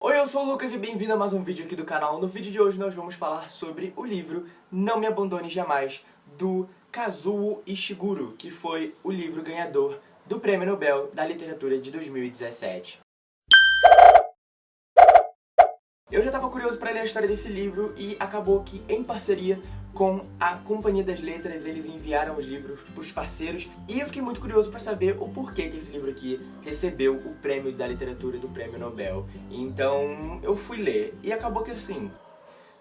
Oi, eu sou o Lucas e bem-vindo a mais um vídeo aqui do canal. No vídeo de hoje nós vamos falar sobre o livro Não Me Abandone Jamais, do Kazuo Ishiguro, que foi o livro ganhador do Prêmio Nobel da Literatura de 2017. Eu já estava curioso para ler a história desse livro e acabou que, em parceria com a Companhia das Letras, eles enviaram os livros para os parceiros e eu fiquei muito curioso para saber o porquê que esse livro aqui recebeu o Prêmio da Literatura do Prêmio Nobel. Então eu fui ler e acabou que assim...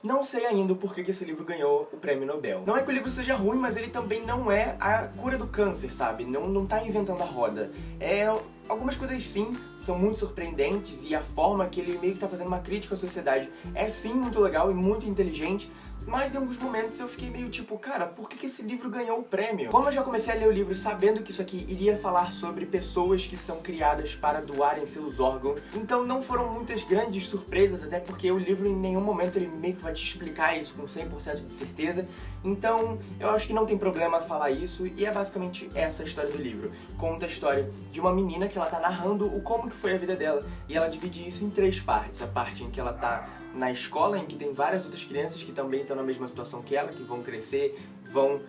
Não sei ainda o porquê que esse livro ganhou o Prêmio Nobel. Não é que o livro seja ruim, mas ele também não é a cura do câncer, sabe? Não tá inventando a roda. Algumas coisas sim são muito surpreendentes e a forma que ele meio que tá fazendo uma crítica à sociedade é sim muito legal e muito inteligente, mas em alguns momentos eu fiquei meio tipo, cara, por que esse livro ganhou o prêmio? Como eu já comecei a ler o livro sabendo que isso aqui iria falar sobre pessoas que são criadas para doarem seus órgãos, então não foram muitas grandes surpresas, até porque o livro em nenhum momento ele meio que vai te explicar isso com 100% de certeza, então eu acho que não tem problema falar isso e é basicamente essa a história do livro. Conta a história de uma menina que ela tá narrando o como que foi a vida dela e ela divide isso em três partes. A parte em que ela tá na escola, em que tem várias outras crianças que também estão na mesma situação que ela, que vão crescer, vão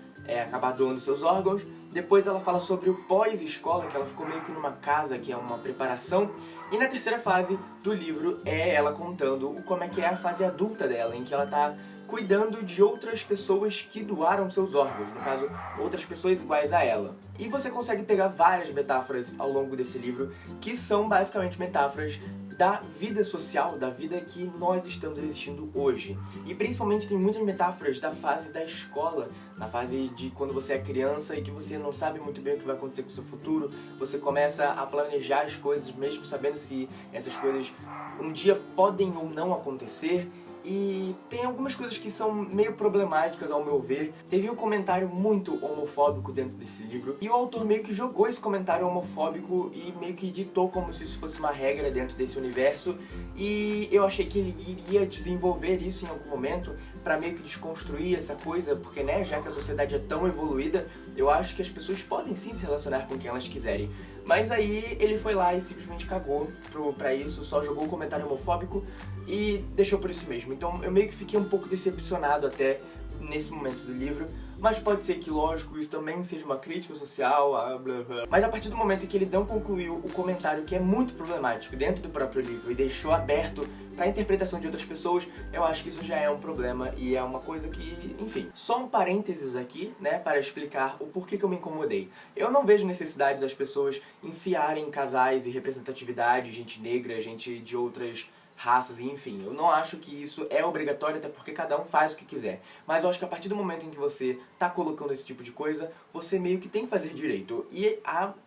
acabar doando seus órgãos. Depois ela fala sobre o pós-escola, que ela ficou meio que numa casa, que é uma preparação. E na terceira fase do livro é ela contando como é que é a fase adulta dela, em que ela tá cuidando de outras pessoas que doaram seus órgãos, no caso, outras pessoas iguais a ela. E você consegue pegar várias metáforas ao longo desse livro, que são basicamente metáforas da vida social, da vida que nós estamos existindo hoje. E principalmente tem muitas metáforas da fase da escola, na fase de quando você é criança e que você não sabe muito bem o que vai acontecer com o seu futuro, você começa a planejar as coisas mesmo sabendo se essas coisas um dia podem ou não acontecer. E tem algumas coisas que são meio problemáticas ao meu ver. Teve um comentário muito homofóbico dentro desse livro e o autor meio que jogou esse comentário homofóbico e meio que ditou como se isso fosse uma regra dentro desse universo, e eu achei que ele iria desenvolver isso em algum momento pra meio que desconstruir essa coisa, porque né, já que a sociedade é tão evoluída, eu acho que as pessoas podem sim se relacionar com quem elas quiserem. Mas aí ele foi lá e simplesmente cagou pra isso, só jogou um comentário homofóbico e deixou por isso mesmo. Então eu meio que fiquei um pouco decepcionado até nesse momento do livro, mas pode ser que, lógico, isso também seja uma crítica social, blá blá. Mas a partir do momento em que ele não concluiu o comentário que é muito problemático dentro do próprio livro e deixou aberto para a interpretação de outras pessoas, eu acho que isso já é um problema e é uma coisa que, enfim. Só um parênteses aqui, né, para explicar o porquê que eu me incomodei. Eu não vejo necessidade das pessoas enfiarem casais e representatividade, gente negra, gente de outras raças, enfim. Eu não acho que isso é obrigatório, até porque cada um faz o que quiser. Mas eu acho que a partir do momento em que você tá colocando esse tipo de coisa, você meio que tem que fazer direito. E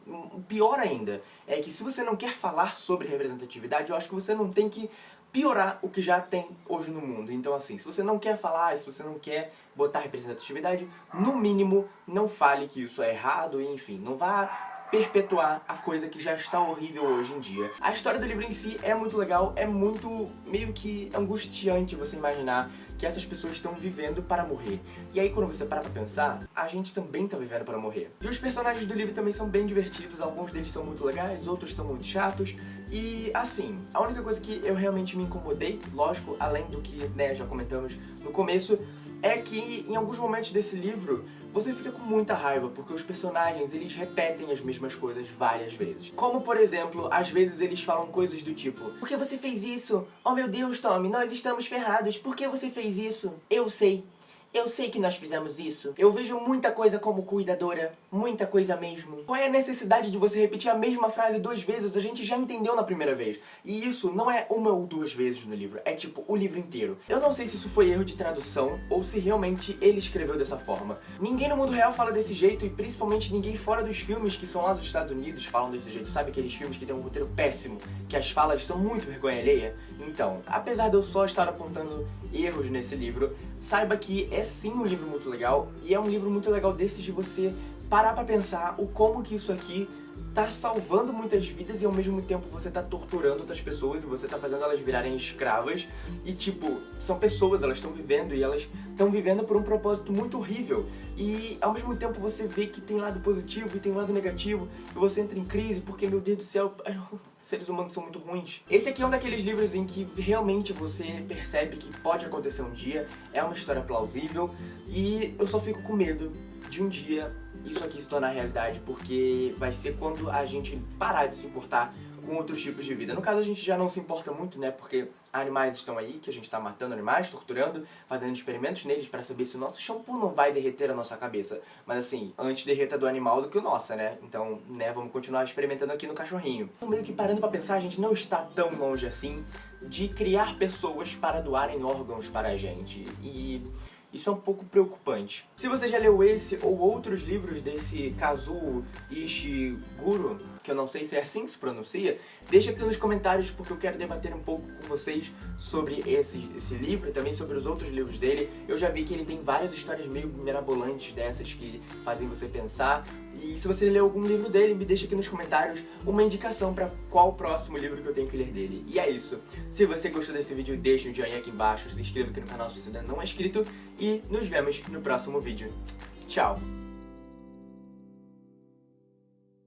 o pior ainda é que se você não quer falar sobre representatividade, eu acho que você não tem que piorar o que já tem hoje no mundo. Então assim, se você não quer falar, se você não quer botar representatividade, no mínimo não fale que isso é errado e enfim, não vá perpetuar a coisa que já está horrível hoje em dia. A história do livro em si é muito legal, é muito meio que angustiante você imaginar que essas pessoas estão vivendo para morrer. E aí quando você para pra pensar, a gente também tá vivendo para morrer. E os personagens do livro também são bem divertidos, alguns deles são muito legais, outros são muito chatos. E assim, a única coisa que eu realmente me incomodei, lógico, além do que né, já comentamos no começo, é que em alguns momentos desse livro você fica com muita raiva, porque os personagens eles repetem as mesmas coisas várias vezes. Como, por exemplo, às vezes eles falam coisas do tipo: por que você fez isso? Oh meu Deus, Tommy, nós estamos ferrados, por que você fez isso? Eu sei que nós fizemos isso. Eu vejo muita coisa como cuidadora, muita coisa mesmo. Qual é a necessidade de você repetir a mesma frase 2 vezes? A gente já entendeu na primeira vez. E isso não é 1 ou 2 vezes no livro, é tipo o livro inteiro. Eu não sei se isso foi erro de tradução ou se realmente ele escreveu dessa forma. Ninguém no mundo real fala desse jeito e principalmente ninguém fora dos filmes que são lá dos Estados Unidos falam desse jeito. Sabe aqueles filmes que tem um roteiro péssimo, que as falas são muito vergonha alheia? Então, apesar de eu só estar apontando erros nesse livro, saiba que é sim um livro muito legal, e é um livro muito legal desses de você parar pra pensar o como que isso aqui tá salvando muitas vidas e ao mesmo tempo você tá torturando outras pessoas e você tá fazendo elas virarem escravas. E tipo, são pessoas, elas estão vivendo e elas estão vivendo por um propósito muito horrível. E ao mesmo tempo você vê que tem lado positivo e tem lado negativo e você entra em crise porque, meu Deus do céu, seres humanos são muito ruins. Esse aqui é um daqueles livros em que realmente você percebe que pode acontecer um dia, é uma história plausível, e eu só fico com medo de um dia isso aqui se tornar realidade, porque vai ser quando a gente parar de se importar com outros tipos de vida. No caso, a gente já não se importa muito, né, porque animais estão aí, que a gente tá matando animais, torturando, fazendo experimentos neles pra saber se o nosso shampoo não vai derreter a nossa cabeça. Mas assim, antes derreta do animal do que o nosso, né? Então, né, vamos continuar experimentando aqui no cachorrinho. Então, meio que parando pra pensar, a gente não está tão longe assim de criar pessoas para doarem órgãos para a gente. E isso é um pouco preocupante. Se você já leu esse ou outros livros desse Kazuo Ishiguro, que eu não sei se é assim que se pronuncia, deixa aqui nos comentários porque eu quero debater um pouco com vocês sobre esse livro e também sobre os outros livros dele. Eu já vi que ele tem várias histórias meio mirabolantes dessas que fazem você pensar. E se você leu algum livro dele, me deixa aqui nos comentários uma indicação para qual o próximo livro que eu tenho que ler dele. E é isso. Se você gostou desse vídeo, deixa um joinha aqui embaixo, se inscreva aqui no canal se você ainda não é inscrito e nos vemos no próximo vídeo. Tchau!